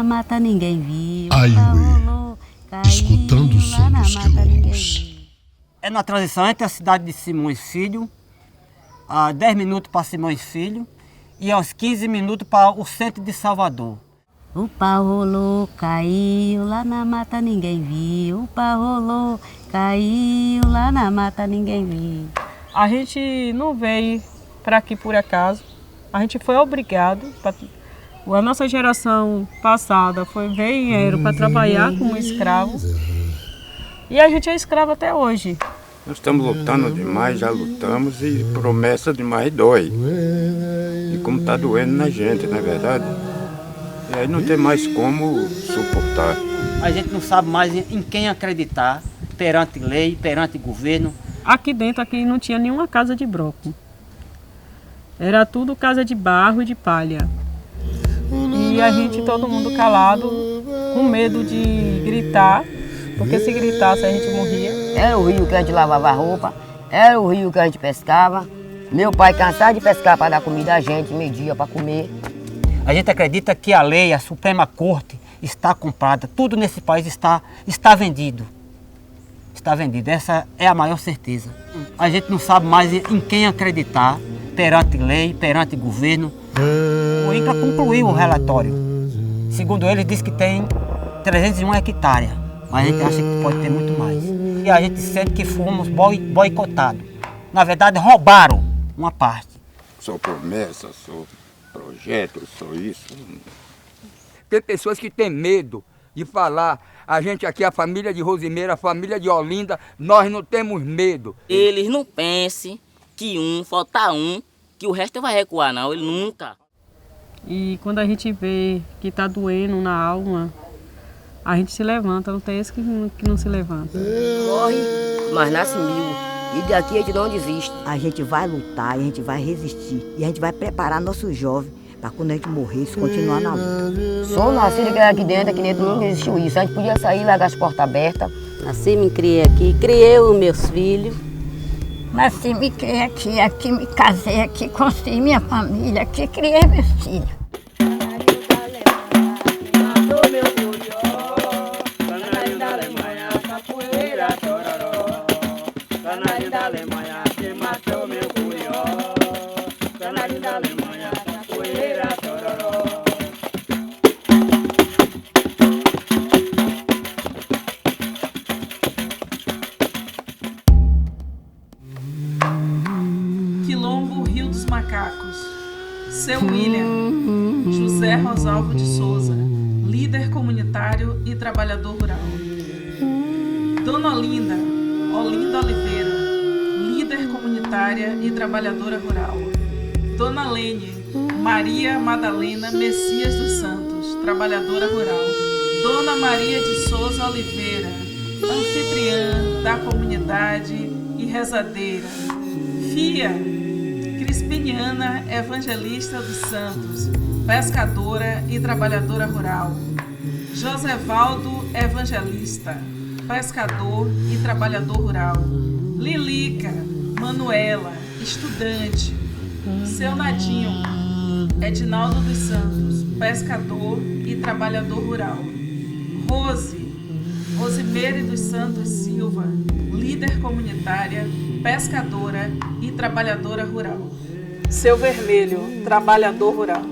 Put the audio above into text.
na mata ninguém viu. Aiuê, escutando o som dos quilombos. É na transição entre a cidade de Simões Filho, a 10 minutos para Simões Filho e aos 15 minutos para o centro de Salvador. O pau rolou, caiu, lá na mata ninguém viu. O pau rolou, caiu, lá na mata ninguém viu. A gente não veio para aqui por acaso, a gente foi obrigado. A nossa geração passada veio para trabalhar como escravo e a gente é escravo até hoje. Nós estamos lutando demais, já lutamos e promessa demais dói. E como está doendo na gente, não é verdade? E aí não tem mais como suportar. A gente não sabe mais em quem acreditar, perante lei, perante governo. Aqui dentro não tinha nenhuma casa de broco. Era tudo casa de barro e de palha. E a gente, todo mundo calado, com medo de gritar, porque se gritasse a gente morria. Era o rio que a gente lavava a roupa, era o rio que a gente pescava. Meu pai cansado de pescar para dar comida a gente, meio-dia para comer. A gente acredita que a lei, a Suprema Corte, está comprada. Tudo nesse país está vendido. Está vendido. Essa é a maior certeza. A gente não sabe mais em quem acreditar, perante lei, perante governo. O INCRA concluiu o relatório. Segundo ele, diz que tem 301 hectares. Mas a gente acha que pode ter muito mais. E a gente sente que fomos boicotados. Na verdade, roubaram uma parte. Sou promessa, sou projeto, sou isso. Tem pessoas que têm medo de falar. A gente aqui, a família de Rosimeira, a família de Olinda, nós não temos medo. Eles não pensem que falta que o resto vai recuar, não. Ele nunca. E quando a gente vê que está doendo na alma, a gente se levanta, não tem esse que não se levanta. Morre, mas nasce mil. E daqui a gente não desiste. A gente vai lutar, a gente vai resistir. E a gente vai preparar nossos jovens para quando a gente morrer, isso continuar na luta. Sou nascido aqui dentro nunca existiu isso. A gente podia sair e largar as portas abertas. Nasci, me criei aqui, criei os meus filhos. Nasci, me criei aqui, me casei aqui, construí minha família aqui, criei meus filhos. Quilombo Rio dos Macacos. Seu William José Rosalvo de Souza, líder comunitário e trabalhador rural. Dona Olinda Oliveira, líder comunitária e trabalhadora rural. Dona Lene Maria Madalena Messias dos Santos, trabalhadora rural. Dona Maria de Souza Oliveira, anfitriã da comunidade e rezadeira. Fia Crispiniana Evangelista dos Santos, pescadora e trabalhadora rural. Josevaldo Evangelista, pescador e trabalhador rural. Lilica Manuela, estudante. Seu Nadinho Edinaldo dos Santos, pescador e trabalhador rural. Rosimeire dos Santos Silva, líder comunitária, pescadora e trabalhadora rural. Seu Vermelho, trabalhador rural.